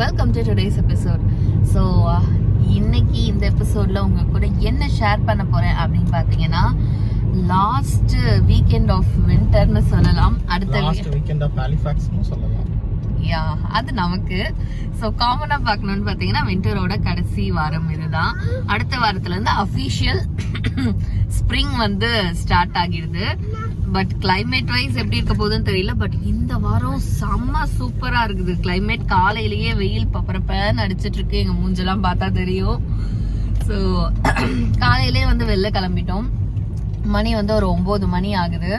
Welcome to today's episode. So இன்னைக்கு இந்த எபிசோட்ல உங்க கூட என்ன ஷேர் பண்ண போறேன் அப்படின்னு பார்த்தீங்கன்னா, லாஸ்ட் வீக்கெண்ட் ஆஃப் வின்டர்னு சொல்லலாம். அடுத்த வீக்கெண்ட் ஆஃப் ஹாலிஃபாக்ஸ்னு சொல்லலாம். யா, அது நமக்கு ஸோ காமனாக பார்க்கணும்னு பார்த்தீங்கன்னா வின்டரோட கடைசி வாரம் இதுதான். அடுத்த வாரத்துல இருந்து அஃபிஷியல் ஸ்ப்ரிங் வந்து ஸ்டார்ட் ஆகிடுது. பட் கிளைமேட் வைஸ் எப்படி இருக்க போகுதுன்னு தெரியல. பட் இந்த வாரம் செம்ம சூப்பரா இருக்குது கிளைமேட். காலையிலேயே வெயில் பப்பரப்பன்னு அடிச்சிட்டு இருக்கு. எங்க மூஞ்செல்லாம் பார்த்தா தெரியும். ஸோ காலையிலேயே வந்து வெளில கிளம்பிட்டோம். மணி வந்து ஒரு 9 மணி ஆகுது.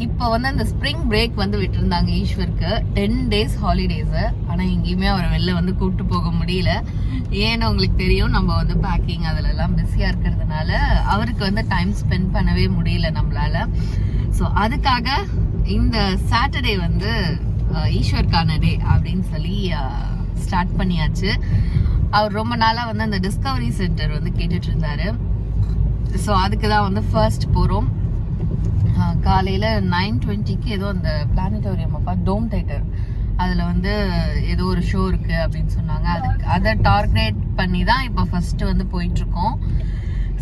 இப்போ வந்து அந்த ஸ்ப்ரிங் பிரேக் வந்து விட்டுருந்தாங்க ஈஸ்வருக்கு 10 days ஹாலிடேஸ். ஆனால் எங்கேயுமே அவரை வெளில வந்து கூப்பிட்டு போக முடியல. ஏன்னு உங்களுக்கு தெரியும், நம்ம வந்து பேக்கிங் அதில் எல்லாம் பிஸியாக இருக்கிறதுனால அவருக்கு வந்து டைம் ஸ்பெண்ட் பண்ணவே முடியல நம்மளால. ஸோ அதுக்காக இந்த சாட்டர்டே வந்து ஈஸ்வருக்கான டே அப்படின்னு சொல்லி ஸ்டார்ட் பண்ணியாச்சு. அவர் ரொம்ப நாளாக வந்து அந்த டிஸ்கவரி சென்டர் வந்து கேட்டுட்டு இருந்தாரு. ஸோ அதுக்கு தான் வந்து ஃபர்ஸ்ட் போகிறோம். காலையில் 9:20க்கு ஏதோ அந்த பிளானட்டோரியம் அப்பா டோம் தேட்டர் அதில் வந்து ஏதோ ஒரு ஷோ இருக்குது அப்படின்னு சொன்னாங்க. அதை டார்கெட் பண்ணி தான் இப்போ ஃபர்ஸ்ட் வந்து போயிட்டுருக்கோம்.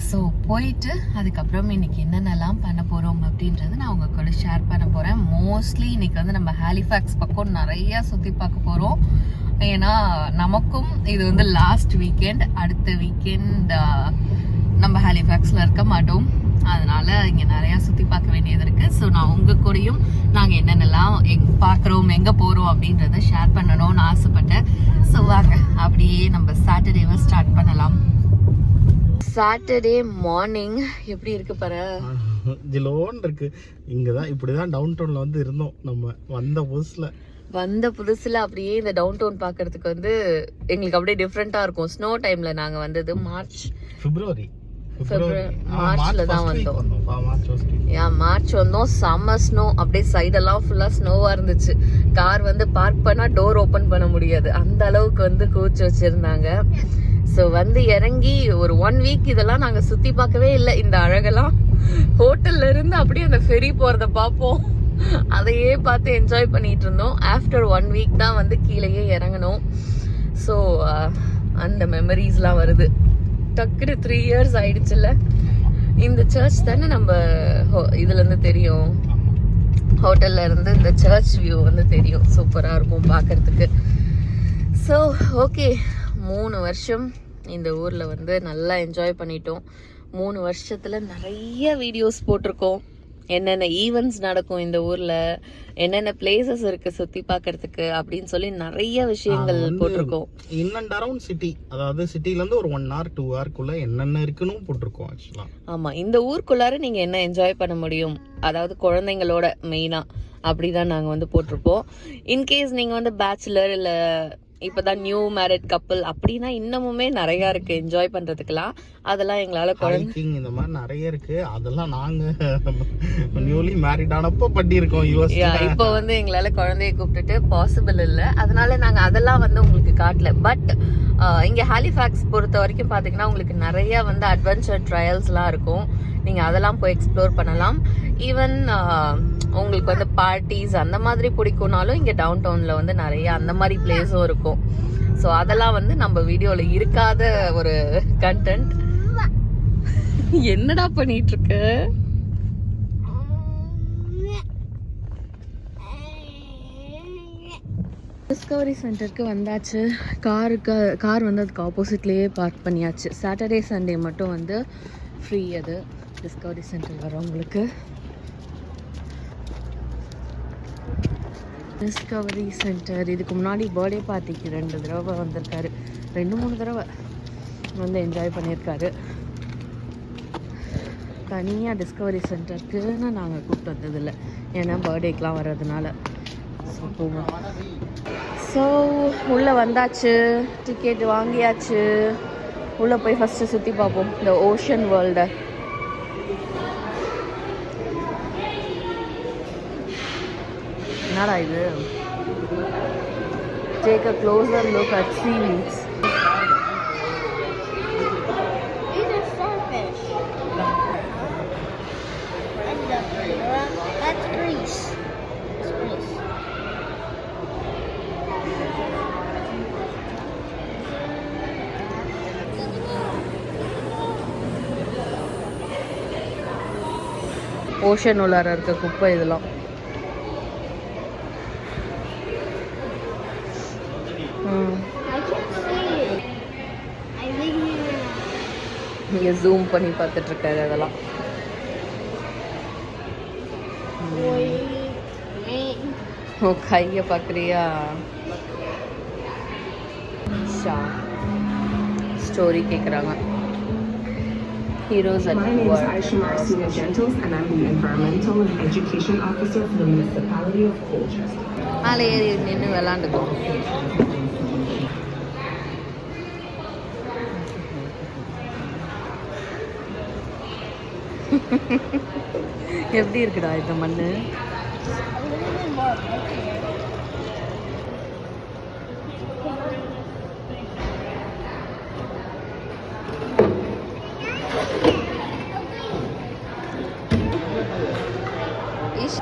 ஸோ போயிட்டு அதுக்கப்புறம் இன்னைக்கு என்னென்னலாம் பண்ண போகிறோம் அப்படின்றது நான் உங்க கூட ஷேர் பண்ண போகிறேன். மோஸ்ட்லி இன்னைக்கு வந்து நம்ம ஹாலிஃபாக்ஸ் பக்கம் நிறையா சுற்றி பார்க்க போகிறோம். ஏன்னா நமக்கும் இது வந்து லாஸ்ட் வீக்கெண்ட். அடுத்த வீக்கெண்ட் நம்ம ஹாலிஃபாக்ஸில் இருக்க மாட்டோம். அதனால இங்கே நிறையா சுற்றி பார்க்க வேண்டியது இருக்கு. ஸோ நான் உங்க கூடயும் நாங்கள் என்னென்னலாம் பார்க்குறோம், எங்கே போகிறோம் அப்படின்றத ஷேர் பண்ணணும்னு ஆசைப்பட்டேன். ஸோ வாங்க அப்படியே நம்ம சாட்டர்டேவை ஸ்டார்ட் பண்ணலாம். சாட்டர்டே மார்னிங் எப்படி இருக்கு பாரு, ஜிலோன்னு இருக்கு. இங்கதான் இப்படிதான் டவுன் டவுன்ல வந்து இருந்தோம் நம்ம வந்த புதுசுல அப்படியே இந்த டவுன் டவுன் பாக்குறதுக்கு வந்து எங்களுக்கு அப்படியே டிஃப்ரெண்டா இருக்கும். ஸ்னோ டைம்ல நாங்க வந்தது மார்ச்ல தான் வந்தோம். மார்ச் வந்தோம். செம்ம ஸ்னோ, அப்படியே சைடெல்லாம் ஃபுல்லா ஸ்னோவா இருந்துச்சு. கார் வந்து பார்க் பண்ணா டோர் ஓபன் பண்ண முடியாது, அந்த அளவுக்கு வந்து கூச்சு வச்சிருந்தாங்க. ஸோ வந்து இறங்கி ஒரு 1 week இதெல்லாம் நாங்க சுத்தி பார்க்கவே இல்லை. இந்த அழகெல்லாம் ஹோட்டல்ல இருந்து அப்படியே அந்த ஃபெரி போறத பார்ப்போம், அதையே பார்த்து என்ஜாய் பண்ணிட்டு இருந்தோம். ஆஃப்டர் 1 week தான் வந்து கீழேயே இறங்கணும். ஸோ அந்த மெமரிஸ்லாம் வருது. டக்குனு 3 years ஆயிடுச்சுல்ல. இந்த சர்ச் தானே நம்ம இதுல இருந்து தெரியும், ஹோட்டல்ல இருந்து இந்த சர்ச் வியூ வந்து தெரியும். சூப்பரா இருக்கும் பார்க்கறதுக்கு. ஸோ ஓகே, 3 வருஷம் இந்த ஊர்ல வந்து நல்லா என்ஜாய் பண்ணிட்டோம். 3 வருஷத்துல நிறைய வீடியோஸ் போட்டிருக்கோம். என்னென்ன ஈவெண்ட்ஸ் நடக்கும் இந்த ஊர்ல, என்னென்ன பிளேசஸ் இருக்கு சுத்தி பார்க்கிறதுக்கு அப்படின்னு சொல்லி நிறைய விஷயங்கள் போட்டிருக்கோம். இன் அண்ட் அரவுண்ட் சிட்டி, அதாவது சிட்டில இருந்து ஒரு 1 hour 2 hourக்குள்ள என்னென்ன இருக்குன்னு போட்டிருக்கோம் ஆக்சுவலா. ஆமா, இந்த ஊருக்குள்ளார நீங்க என்ன என்ஜாய் பண்ண முடியும், அதாவது குழந்தைங்களோட மெயினா அப்படிதான் நாங்க வந்து போட்டிருப்போம். இன்கேஸ் நீங்க வந்து பேச்சுலர் இல்ல இப்பதான் நியூ மேரிட் கப்பல் அப்படின்னா இன்னமுமே நிறைய இருக்கு என்ஜாய் பண்றதுக்கெல்லாம். அதெல்லாம் எங்களால இந்த மாதிரி நிறைய இருக்கு. அதெல்லாம் நாங்க நியூலி மேரிட் ஆனப்போ பண்ணியிருக்கோம். இப்போ வந்து எங்களால குழந்தைய கூப்பிட்டுட்டு பாசிபிள் இல்லை, அதனால நாங்க அதெல்லாம் வந்து உங்களுக்கு காட்டல. பட் இங்க ஹாலிஃபாக்ஸ் பொறுத்த வரைக்கும் பாத்தீங்கன்னா உங்களுக்கு நிறைய வந்து அட்வென்ச்சர் ட்ரையல்ஸ்லாம் இருக்கும். நீங்க அதெல்லாம் போய் எக்ஸ்ப்ளோர் பண்ணலாம். ஈவன் உங்களுக்கு வந்து பார்ட்டிஸ் அந்த மாதிரி பிடிக்கும்னாலும் இங்க டவுன் டவுன்ல வந்து நிறைய அந்த மாதிரி பிளேஸும் இருக்கும். ஸோ அதெல்லாம் வந்து நம்ம வீடியோல இருக்காத ஒரு கண்டென்ட். என்னடா பண்ணிட்டு இருக்க? டிஸ்கவரி சென்டருக்கு வந்தாச்சு. கார் வந்து அதுக்கு ஆப்போசிட்லேயே பார்க் பண்ணியாச்சு. சாட்டர்டே சண்டே மட்டும் வந்து ஃப்ரீ அது டிஸ்கவரி சென்டர் வரவங்களுக்கு. டிஸ்கவரி சென்டர் இதுக்கு முன்னாடி பர்த்டே பார்ட்டிக்கு 2 தடவை வந்திருக்காரு. 2-3 தடவை வந்து என்ஜாய் பண்ணியிருக்காரு. தனியாக டிஸ்கவரி சென்டருக்குன்னு நாங்கள் கூப்பிட்டு வந்ததில்லை, ஏன்னா பர்த்டேக்கெலாம் வர்றதுனால. ஸோ போவோம். ஸோ உள்ளே வந்தாச்சு, டிக்கெட் வாங்கியாச்சு. உள்ளே போய் ஃபஸ்ட்டு சுற்றி பார்ப்போம் இந்த ஓஷன் வேர்ல்டை. என்னடா இது? Take a closer look at seaweeds. These are starfish. That's Greece. Ocean உள்ளார இருக்க குப்பை இதெல்லாம். I can see it. I live here. இங்கே ஜூம் பண்ணி பார்த்துட்டு இருக்காரு அதெல்லாம். ஓ கையை பார்க்குறியா? ஸ்டோரி கேட்குறாங்க. Heroes at My name is Work. Aisha Marcina Gentles, and I'm the Environmental and Education Officer for the Municipality of Colchester. மேலே ஏறி நின்று விளாண்டுக்கோ. எப்படி இருக்குடா இந்த மண்ணு? A little bit more. இஷ்.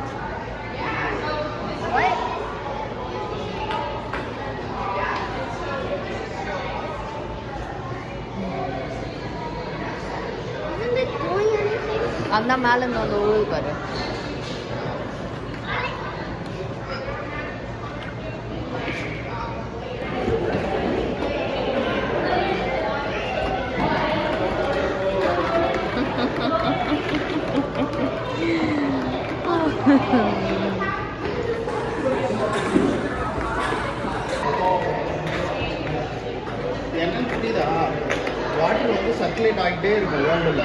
Isn't it doing anything? அந்த மேலே இருந்து வந்து ஊழல் பாரு. என்னன்னு புரியுதா? வாட்டர் வந்து சர்க்குலேட் ஆகிட்டே இருக்கும் வேர்ல்டில்.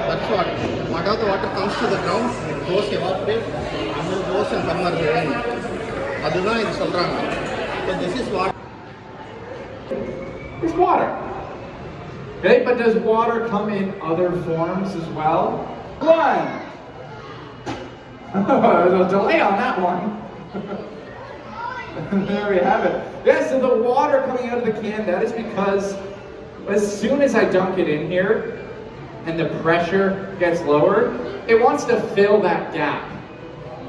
That's what of the water comes to the ground, it goes evaporate and then goes and come as rain. அதுதான் இது சொல்கிறாங்க. So this is what. It's water. Okay, but does water come in other forms as well? One. There's a delay on that one. There we have it. Yeah, so the water coming out of the can, that is because as soon as I dunk it in here and the pressure gets lowered, it wants to fill that gap.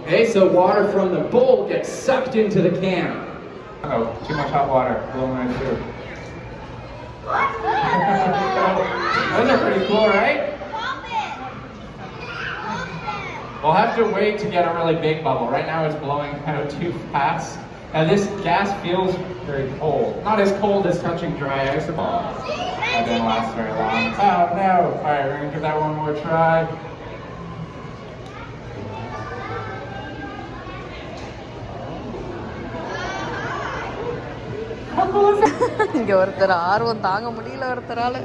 Okay, so water from the bowl gets sucked into the can. Oh, too much hot water. Blowing my tube. Those are pretty cool, right? We'll have to wait to get a really big bubble. Right now it's blowing out too fast. Now this gas feels very cold. Not as cold as touching dry ice. That didn't last very long. Oh no! Alright, we're gonna give that one more try. இங்க ஒருத்தர் ஆர்வம் தாங்க முடியல ஒருத்தரால.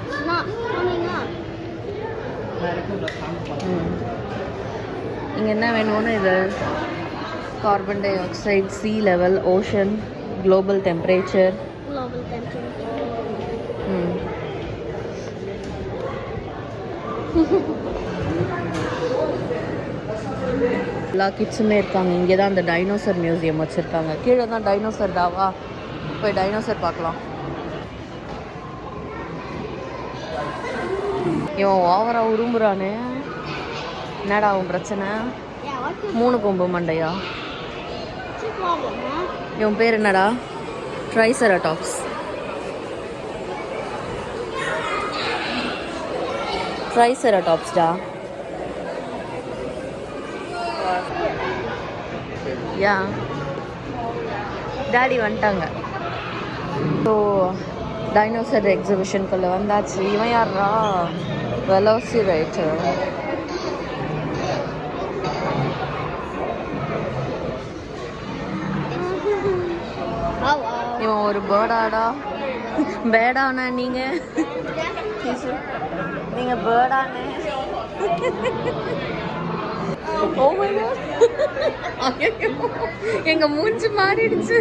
It's not coming up. இங்க என்ன வேணும்னு இது carbon di oxide, C level, ocean, global temperature. Global temperature. எல்லா கிட்ஸுமே இருக்காங்க. இங்கே தான் அந்த டைனோசர் மியூசியம் வச்சுருக்காங்க. கீழே தான் டைனோசர் டாவா. போய் டைனோசர் பார்க்கலாம். இவன் ஓவரா உரும்புறானே. என்னடா அவன் பிரச்சனை? Yeah, what's the 3 கொம்பு மண்டையா? problem, huh? இவன் பேர் என்னடா? ட்ரைசெராடாப்ஸ். ட்ரைசெராடாப்ஸ்டா. யா டாடி வந்துட்டாங்க. ஸோ டைனோசர் எக்ஸிபிஷனுக்குள்ளே வந்தாச்சு. இவன் யாரா? வெலோசிரேட்டர். இவன் ஒரு பேர்டாடா. பேர்டானா நீங்கள்? நீங்கள் பேர்டானே. Oh my God. எங்க மூஞ்சி மாறிடுச்சு.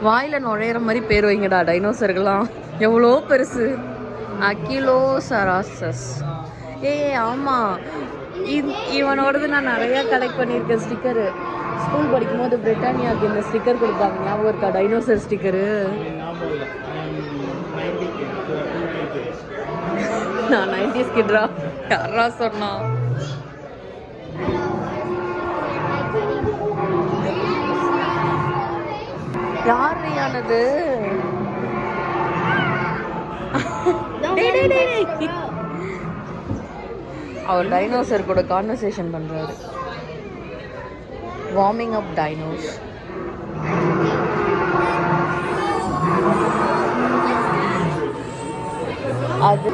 வாயில நுழையிற மாதிரி பேர் வைங்கடா டைனோசர்கள்லாம். எவ்வளோ பெருசு. அகிலோசராசஸ். ஆமாம், இவனோடது நான் நிறையா கலெக்ட் பண்ணியிருக்கேன் ஸ்டிக்கரு. ஸ்கூல் படிக்கும் போது பிரிட்டானியாவுக்கு இந்த ஸ்டிக்கர் கொடுப்பாங்க, ஞாபகம் இருக்கா? Dinosaur sticker. நான் 90s கிட்ரா. யாரா சொன்னா? யார் யானது? அவர் டைனோசர் கூட கான்வர்சேஷன் பண்றாரு. வார்மிங் அப் டைனோஸ். அது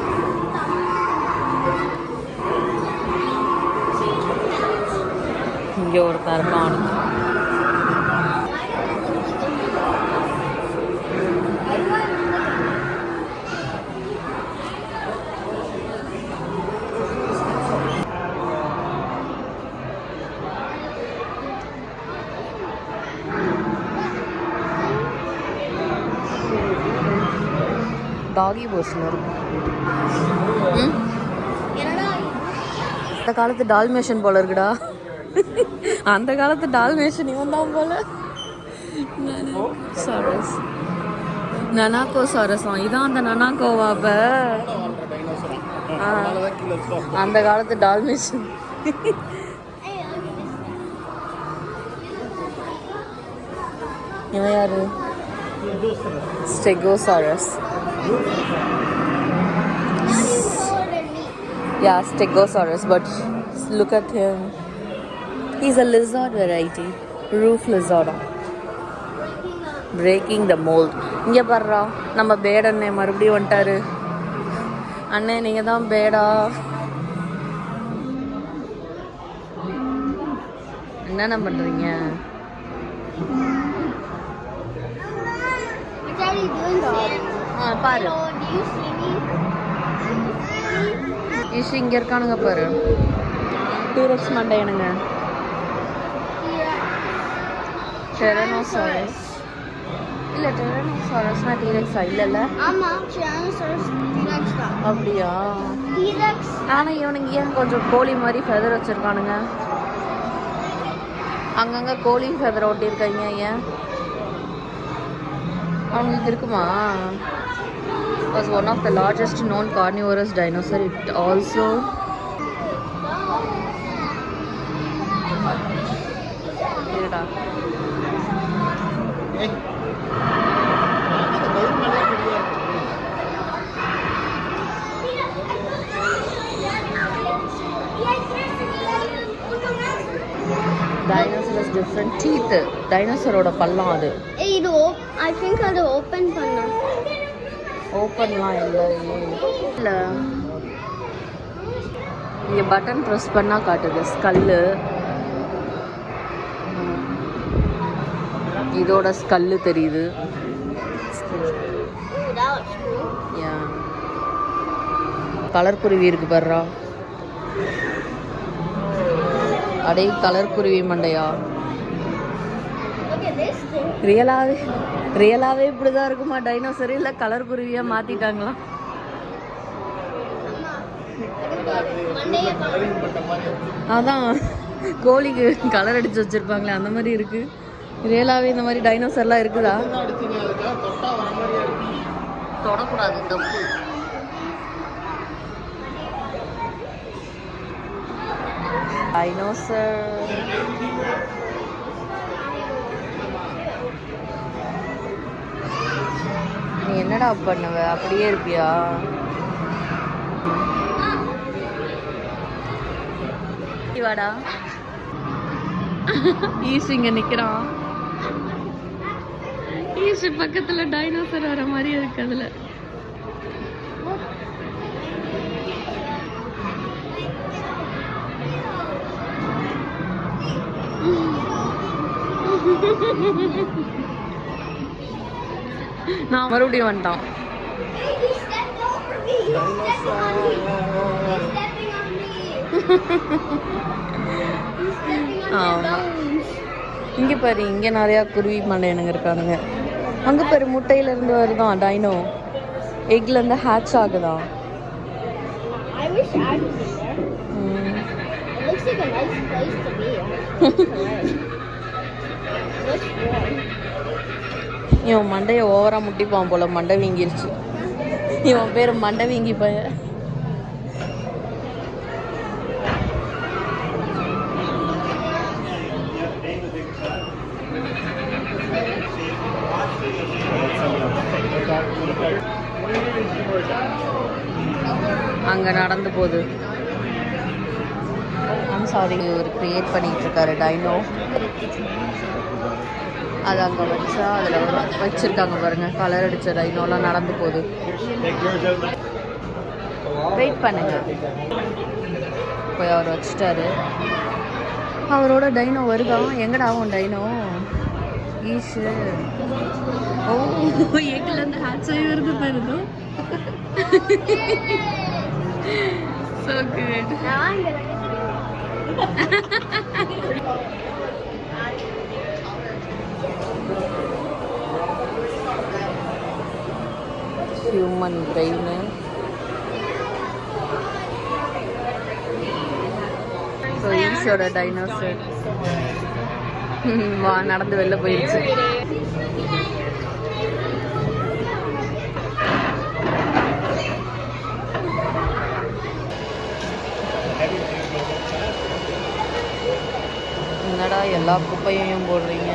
இங்க ஒருத்தர் இருக்கான். டாகி போஸ்ல இருக்கும். அந்த காலத்து டால்மேஷன் போல இருக்குடா. அந்த காலத்து டால்மேஷன் இவன் தான் போல. சாரஸ் நனாக்கோ சாரஸா? இதான் அந்த நனாக்கோவா? அப்ப அந்த காலத்து டால்மேஷன். இவன் யாரு? ஸ்டெகோசாரஸ். Yeah, Stegosaurus, but look at him. He's a lizard variety, roof lizard. Breaking the mold. இங்க பாருடா, நம்ம பேட் அண்ணே மறுபடியும் வந்துட்டாரு. அண்ணே நீங்க தான் பேடா. என்னென்ன பண்றீங்க? பாரு, ஈஷு இங்க இருக்கானுங்க பாரு. டீரெக்ஸ் மண்டையனுங்க. டெரனோசாரஸ் இல்ல, டெரனோசாரஸ்னா டீரெக்ஸா? இல்லல்ல. ஆமா, டெரனோசாரஸ் டீரெக்ஸ் தான். அப்படியா? டீரெக்ஸ். ஆனா இவனுங்க ஏன் கொஞ்சம் கோழி மாதிரி ஃபெதர் வச்சிருக்கானுங்க? அங்கங்க கோழி ஃபெதர் ஒட்டி இருக்காங்க. ஏன் அவங்களுக்கு இருக்குமா? Was one of the largest known carnivorous dinosaur. It also dinosaur has different teeth. Dinosaur oda pallam adu. இது I think அது ஓபன் பண்ணா. ஓப்பன்லாம் இல்லை. இங்கே பட்டன் ப்ரெஸ் பண்ணால் காட்டுது ஸ்கல்லு. இதோட ஸ்கல்லு தெரியுது. கலர் குருவி இருக்கு பாருடா. அடே கலர் குருவி மண்டையா. ரியலாவே இப்படிதான் இருக்குமா டைனோசர்? இல்ல கலர் குருவியா மாத்திட்டாங்களா? அதான் கோழிக்கு கலர் அடிச்சு வச்சிருப்பாங்களே அந்த மாதிரி இருக்கு. ரியலாவே இந்த மாதிரி டைனோசர்லாம் இருக்குதா? தொடக்கூடாது, தப்பு. டைனோசர் நீ என்னடா பண்ணுவ? அப்படியே இருப்பியா? வாடா. ஈஷு இங்க நிக்கிறான். ஈஷு பக்கத்துல டைனோசர் வர மாதிரி இருக்கு. அதுல நான் மறுபடியும் வந்துட்டான். இங்க பாரு, இங்க நிறைய குருவி மண்டையனுங்க இருக்கானுங்க. அங்க பாரு, முட்டையில இருந்து வருதான் டைனோ. எக்ல இருந்து ஹேட்ச் ஆகுதான். இவன் மண்டையை ஓவரா முட்டிப்பான் போல. மண்டை வீங்கிருச்சு. இவன் பேரு மண்டை வீங்கி பைய. போகுது. I'm sorry. இவர் கிரியேட் பண்ணிட்டு இருக்காரு டைனோ. அது அங்கே வச்சா அதில் வச்சுருக்காங்க பாருங்க, கலர் அடித்த டைனோலாம் நடந்து போகுது. வெயிட் பண்ணுங்க. போய் அவர் வச்சுட்டாரு. அவரோட டைனோ வருதா? எங்கடா ஆகும் டைனோ? ஈஷு. ஓ, எங்கலேருந்து ஹேட்ஸ் ஆகி வருது பாருங்க. So good. Human brain. So ஈஷோட டைனோசர் வா நடந்து வெளில போயிடுச்சு. என்னடா எல்லா குப்பையையும் போடுறீங்க?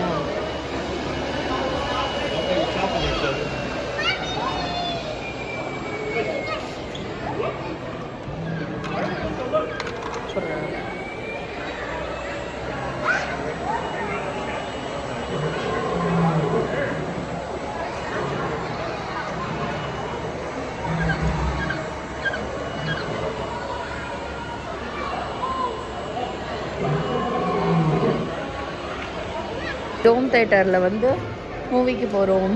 டோம் தியேட்டரில் வந்து மூவிக்கு போகிறோம்.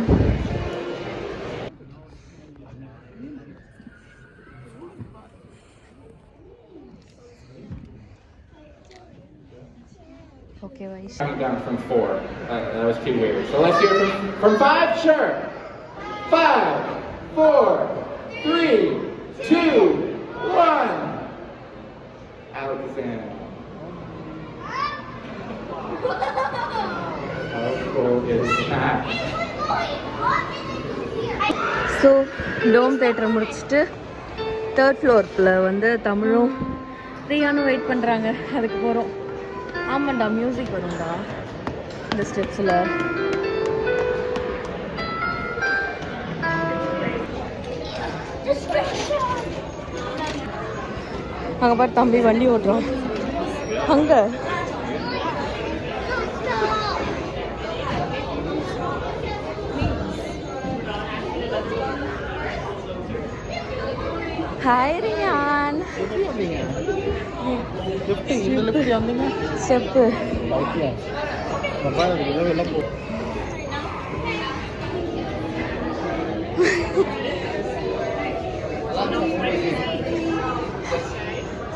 Okay, Vaish. Counting down from 4. That was too weird. So let's hear from 5. Sure. 5, 4, 3, 2, 1. Alexander. How cool is that? So dome theatre முடிச்சுட்டு 3rd ஃப்ளோரில் வந்து தமிழும் ரியானும் வெயிட் பண்ணுறாங்க. அதுக்கு போகிறோம். ஆமாண்டா, மியூசிக் வரும்டா இந்த ஸ்டெப்ஸில். அங்கே பாரு தம்பி வண்டி ஓட்டுறோம். அங்கே ஹாய் ரியான். ஸ்டெப்பு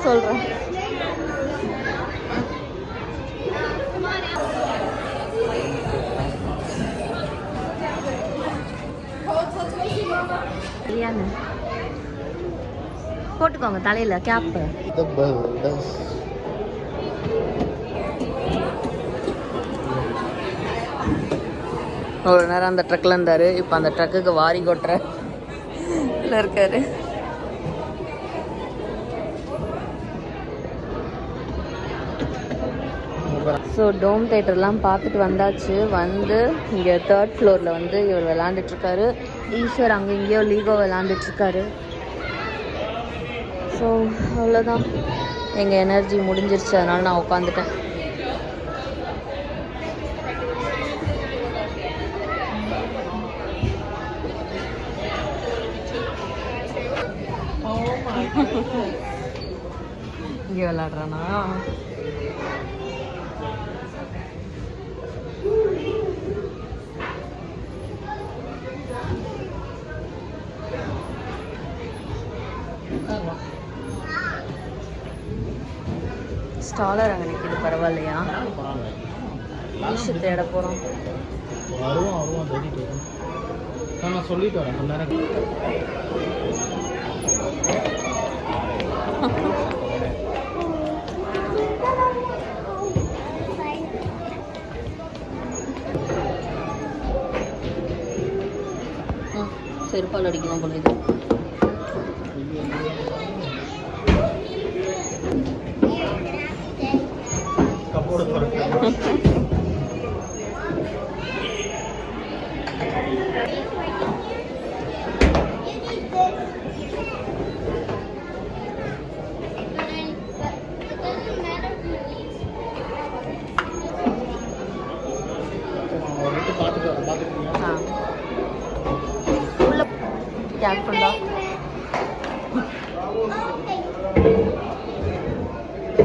சொல்கிறேன். ரியான் போட்டுக்கோங்க தலையில் கேப்பு. ஒரு நேரம் அந்த ட்ரக்கில் இருந்தார். இப்போ அந்த ட்ரக்குக்கு வாரி கொட்டுற இருக்காரு. ஸோ டோம் தியேட்டர்லாம் பார்த்துட்டு வந்தாச்சு. வந்து இங்கே 3rd ஃப்ளோரில் வந்து இவர் விளாண்டுட்ருக்காரு. ஈஸ்வர் அங்கே இங்கேயோ லீகோ விளாண்டுட்ருக்காரு. ஸோ அவ்வளோதான், எங்கள் எனர்ஜி முடிஞ்சிருச்சு. அதனால் நான் உட்காந்துட்டேன். இங்கே விளாட்றானா? ஸ்டாலர் அங்கே நிற்கிது. பரவாயில்லையா? ஈஷு தேட போகிறோம். வருவான் தேடிட்டு வரும். நான் சொல்லிட்டு வரேன் கொஞ்ச நேரம். செருப்பால் அடிக்கலாம் போல இது. கப்போட ஸோ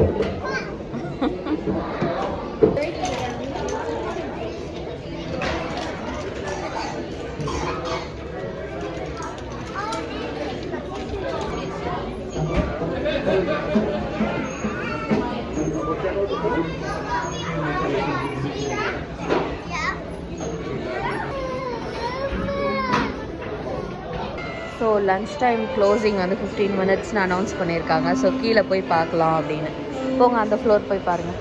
லன்ச் டைம் க்ளோசிங் வந்து 15 மினிட்ஸ்னு அனௌன்ஸ் பண்ணியிருக்காங்க. ஸோ கீழே போய் பார்க்கலாம் அப்படின்னு. போங்க, அந்த ஃப்ளோர் போய் பாருங்கள்.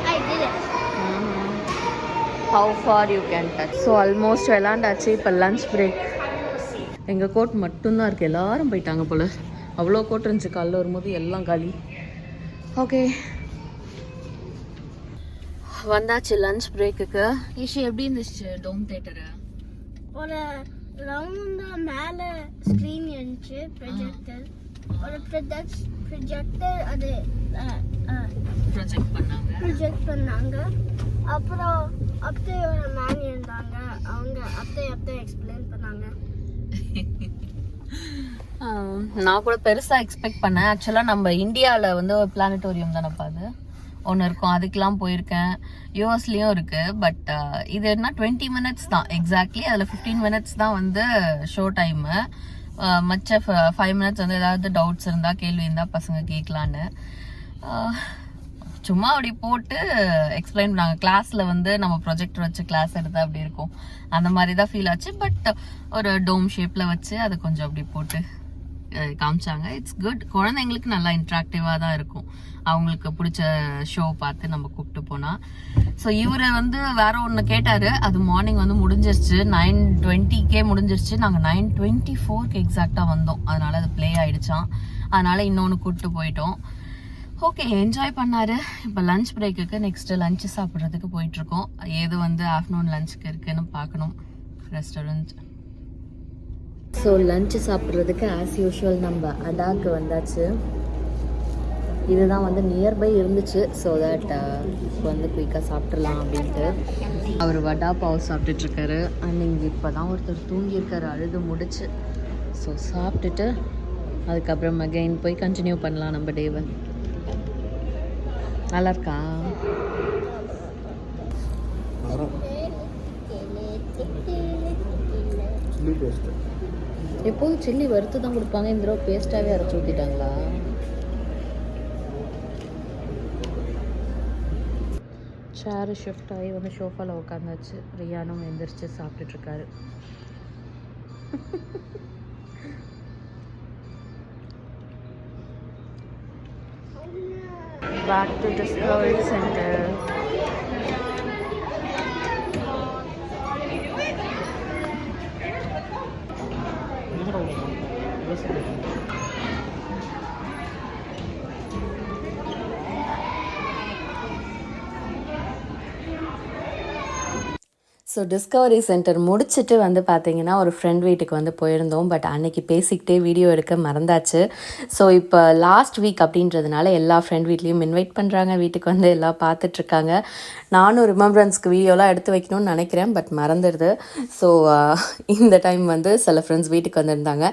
I did it. How far you can touch. So almost விளாண்டாச்சு. இப்போ லன்ச் பிரேக். எங்கள் கோட் மட்டும்தான் இருக்குது. எல்லாரும் போயிட்டாங்க போல். அவ்வளோ கோட் இருந்துச்சு காலைல வரும்போது, எல்லாம் காலி. ஓகே, வந்தாச்சு லன்ச் பிரேக்குக்கு. ஈஷி எப்படி இருந்துச்சு டோம் தேட்டரு? ஒரு ரவுண்டா மேல ஸ்கிரீன் இருந்துச்சு, ப்ரொஜெக்டர். ஒரு ப்ரொஜெக்டர் அது ப்ரொஜெக்ட் பண்ணாங்க. அப்புறம் அப்படியே ஒரு மேன் இருந்தாங்க, அவங்க அப்படியே எக்ஸ்பிளைன் பண்ணாங்க. நான் கூட பெருசாக எக்ஸ்பெக்ட் பண்ணேன். ஆக்சுவலாக நம்ம இந்தியாவில் வந்து ஒரு பிளானட்டோரியம் தானேப்பா அது ஒன்று இருக்கும், அதுக்கெலாம் போயிருக்கேன். யூஎஸ்லேயும் இருக்குது. பட் இது என்ன 20 மினிட்ஸ் தான் எக்ஸாக்ட்லி. அதில் 15 மினிட்ஸ் தான் வந்து ஷோ டைமு. மற்ற 5 மினிட்ஸ் வந்து ஏதாவது டவுட்ஸ் இருந்தால், கேள்வி இருந்தால் பசங்க கேட்கலான்னு சும்மா அப்படி போட்டு எக்ஸ்பிளைன் பண்ணாங்க. கிளாஸில் வந்து நம்ம ப்ரொஜெக்டர் வச்சு கிளாஸ் எடுத்தால் அப்படி இருக்கும், அந்த மாதிரி தான் ஃபீல் ஆச்சு. பட் ஒரு டோம் ஷேப்பில் வச்சு அதை கொஞ்சம் அப்படி போட்டு காமிச்சாங்க. It's good. குழந்தைங்களுக்கு நல்லா இன்ட்ராக்டிவாக தான் இருக்கும், அவங்களுக்கு பிடிச்ச ஷோ பார்த்து நம்ம கூப்பிட்டு போனால். ஸோ இவர் வந்து வேற ஒன்று கேட்டார். அது மார்னிங் வந்து முடிஞ்சிருச்சு, 9:20 முடிஞ்சிருச்சு. நாங்கள் 9:24 எக்ஸாக்டாக வந்தோம். அதனால அது ப்ளே ஆகிடுச்சான். அதனால இன்னொன்று கூப்பிட்டு போயிட்டோம். ஓகே, என்ஜாய் பண்ணாரு. இப்போ லன்ச் பிரேக்குக்கு நெக்ஸ்ட்டு லஞ்சு சாப்பிட்றதுக்கு போயிட்டுருக்கோம். ஏது வந்து ஆஃப்டர்நூன் லஞ்சுக்கு இருக்குன்னு பார்க்கணும் ரெஸ்டாரண்ட். ஸோ லஞ்சு சாப்பிட்றதுக்கு ஆஸ் யூஷுவல் நம்ம அடாக்கு வந்தாச்சு. இதுதான் வந்து நியர்பை இருந்துச்சு. ஸோ தட் வந்து குயிக்காக சாப்பிட்றலாம் அப்படின்ட்டு அவர் வடா பாவ் சாப்பிட்டுட்ருக்காரு. அண்ட் இங்கே இப்போ தான் ஒருத்தர் தூங்கியிருக்காரு அழுது முடிச்சு. ஸோ சாப்பிட்டுட்டு அதுக்கப்புறம் அகைன் போய் கண்டினியூ பண்ணலாம் நம்ம டேவை. நல்லா இருக்கா? எப்போதும் சில்லி வறுத்து தான் கொடுப்பாங்க, இந்த தடவை பேஸ்ட்டாகவே அரைச்சி ஊற்றிட்டாங்களா? சேரு ஷிஃப்ட் ஆகி வந்து ஷோஃபாவில் உட்காந்தாச்சு. ரியானும் எந்திரிச்சு சாப்பிட்டுட்ருக்காரு. Back to Discovery Center. So Discovery centre முடிச்சுட்டு வந்து பார்த்திங்கன்னா ஒரு ஃப்ரெண்ட் வீட்டுக்கு வந்து போயிருந்தோம். பட் அன்னைக்கு பேசிக்கிட்டே வீடியோ எடுக்க மறந்தாச்சு. ஸோ இப்போ லாஸ்ட் வீக் அப்படின்றதுனால எல்லா ஃப்ரெண்ட் வீட்லேயும் இன்வைட் பண்ணுறாங்க, வீட்டுக்கு வந்து எல்லாம் பார்த்துட்ருக்காங்க. நானும் ரிமெம்பரன்ஸ்க்கு வீடியோலாம் எடுத்து வைக்கணும்னு நினைக்கிறேன், பட் மறந்துடுது. ஸோ இந்த டைம் வந்து சில ஃப்ரெண்ட்ஸ் வீட்டுக்கு வந்திருந்தாங்க.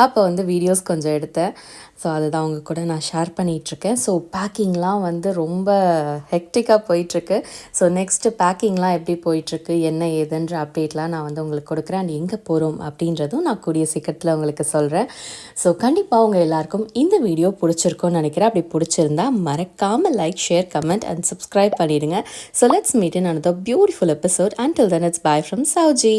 அப்போ வந்து வீடியோஸ் கொஞ்சம் எடுத்தேன். ஸோ அதுதான் அவங்க கூட நான் ஷேர் பண்ணிகிட்ருக்கேன். ஸோ பேக்கிங்லாம் வந்து ரொம்ப ஹெக்டிக்காக போயிட்டுருக்கு. ஸோ நெக்ஸ்ட்டு பேக்கிங்லாம் எப்படி போயிட்டுருக்கு, என்ன ஏதுன்ற அப்டேட்லாம் நான் வந்து உங்களுக்கு கொடுக்குறேன். அண்ட் எங்கே போகிறோம் அப்படின்றதும் நான் கூடிய சீக்கிரத்தில் உங்களுக்கு சொல்கிறேன். ஸோ கண்டிப்பாக உங்கள் எல்லாருக்கும் இந்த வீடியோ பிடிச்சிருக்கும்னு நினைக்கிறேன். அப்படி பிடிச்சிருந்தா மறக்காமல் like, share, comment and subscribe பண்ணிடுங்க. So let's meet in another beautiful episode. Until then, it's bye from Sauji.